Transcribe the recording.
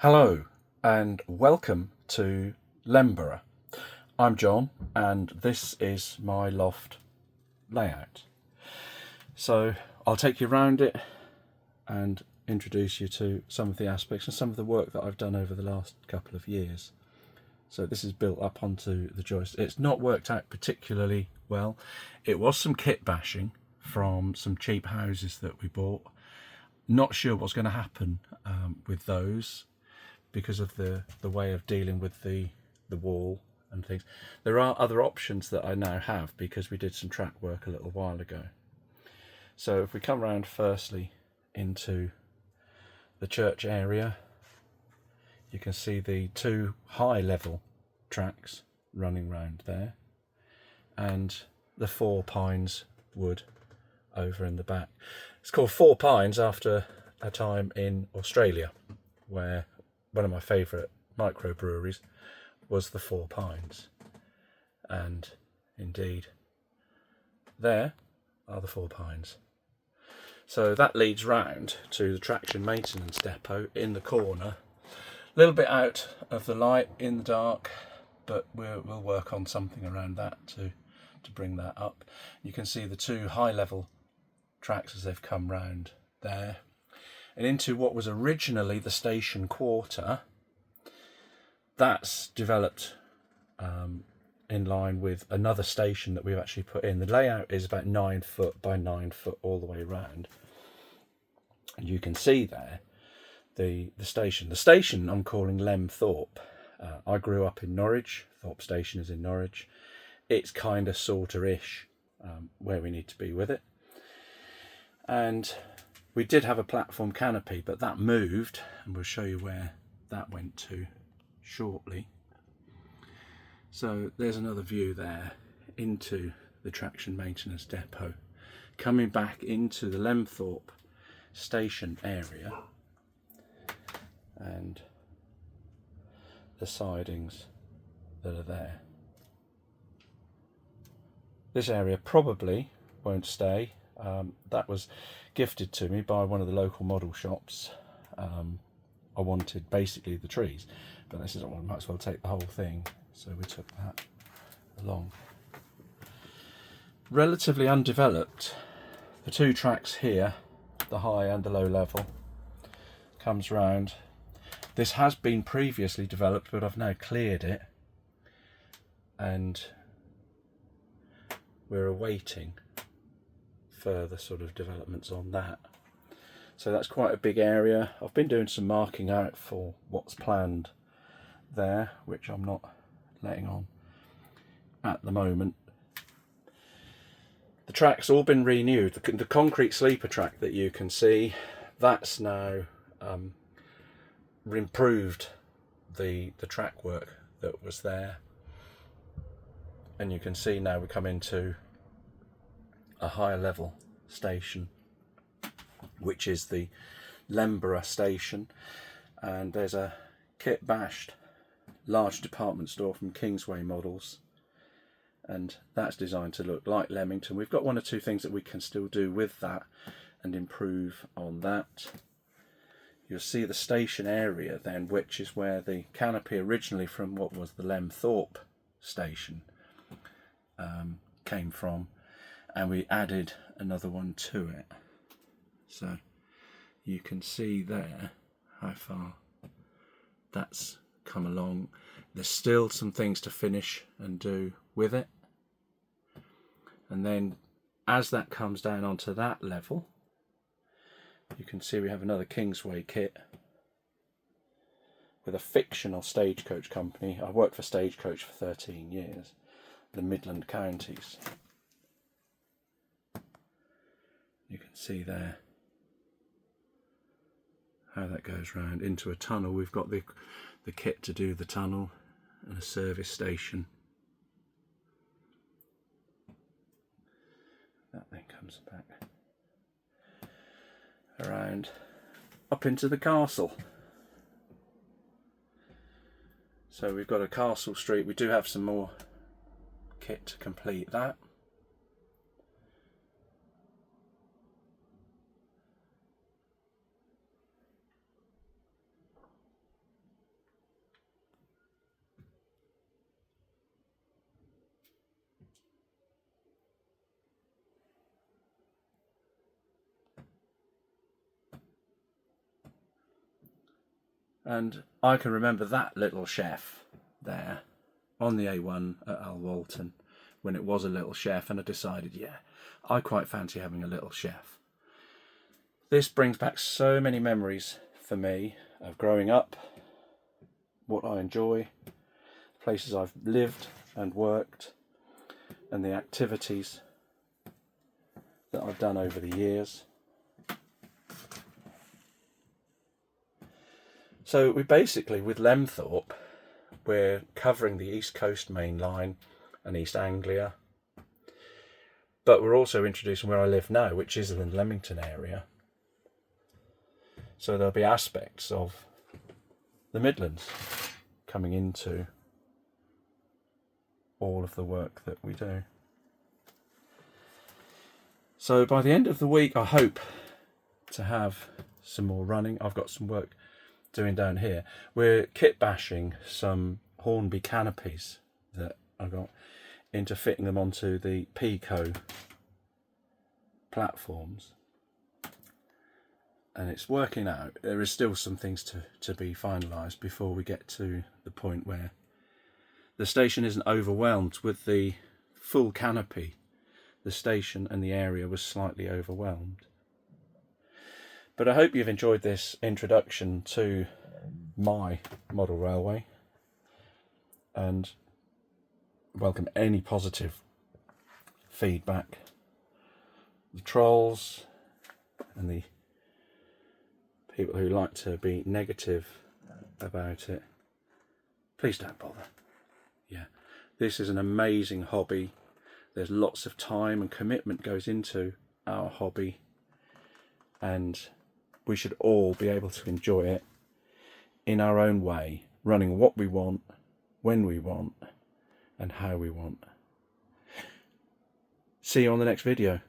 Hello and welcome to Leamborough. I'm John and this is my loft layout. So I'll take you around it and introduce you to some of the aspects and some of the work that I've done over the last couple of years. So this is built up onto the joist. It's not worked out particularly well. It was some kit bashing from some cheap houses that we bought. Not sure what's going to happen with those, because of the way of dealing with the wall and things. There are other options that I now have because we did some track work a little while ago. So if we come round firstly into the church area, you can see the two high level tracks running round there and the Four Pines wood over in the back. It's called Four Pines after a time in Australia where one of my favourite microbreweries was the Four Pines, and indeed there are the Four Pines. So that leads round to the traction maintenance depot in the corner, a little bit out of the light in the dark, but we'll work on something around that to bring that up. You can see the two high level tracks as they've come round there and into what was originally the station quarter. That's developed in line with another station that we've actually put in. The layout is about 9 foot by 9 foot all the way around, and you can see there the station. The station I'm calling Leamthorpe. I grew up in Norwich. Thorpe Station is in Norwich. It's kind of sorta-ish where we need to be with it. And we did have a platform canopy, but that moved, and we'll show you where that went to shortly. So there's another view there into the traction maintenance depot, coming back into the Leamthorpe station area and the sidings that are there. This area probably won't stay. That was gifted to me by one of the local model shops. I wanted basically the trees, but they said, well, I might as well take the whole thing, so we took that along. Relatively undeveloped. The two tracks here, the high and the low level, comes round. This has been previously developed, but I've now cleared it and we're awaiting further sort of developments on that. So that's quite a big area. I've been doing some marking out for what's planned there, which I'm not letting on at the moment. The track's all been renewed. The concrete sleeper track that you can see, that's now improved the track work that was there. And you can see now we come into a higher level station, which is the Leamborough station, and there's a kit bashed large department store from Kingsway Models, and that's designed to look like Leamington. We've got one or two things that we can still do with that and improve on that. You'll see the station area then, which is where the canopy originally from what was the Leamthorpe station came from, and we added another one to it. So you can see there how far that's come along. There's still some things to finish and do with it, and then as that comes down onto that level, you can see we have another Kingsway kit with a fictional stagecoach company. I worked for Stagecoach for 13 years, the Midland counties. You can see there how that goes round into a tunnel. We've got the kit to do the tunnel and a service station. That then comes back around up into the castle. So we've got a Castle Street. We do have some more kit to complete that. And I can remember that little chef there on the A1 at Al Walton when it was a little chef, and I decided, yeah, I quite fancy having a little chef. This brings back so many memories for me of growing up, what I enjoy, places I've lived and worked, and the activities that I've done over the years. So we basically, with Lemthorpe, we're covering the East Coast main line and East Anglia, but we're also introducing where I live now, which is in the Leamington area. So there'll be aspects of the Midlands coming into all of the work that we do. So by the end of the week, I hope to have some more running. I've got some work doing down here. We're kit bashing some Hornby canopies that I got into fitting them onto the Pico platforms, and it's working out. There is still some things to be finalised before we get to the point where the station isn't overwhelmed with the full canopy. The station and the area was slightly overwhelmed. But I hope you've enjoyed this introduction to my model railway, and welcome any positive feedback. The trolls and the people who like to be negative about it, please don't bother. Yeah, this is an amazing hobby. There's lots of time and commitment goes into our hobby, and we should all be able to enjoy it in our own way, running what we want, when we want, and how we want. See you on the next video.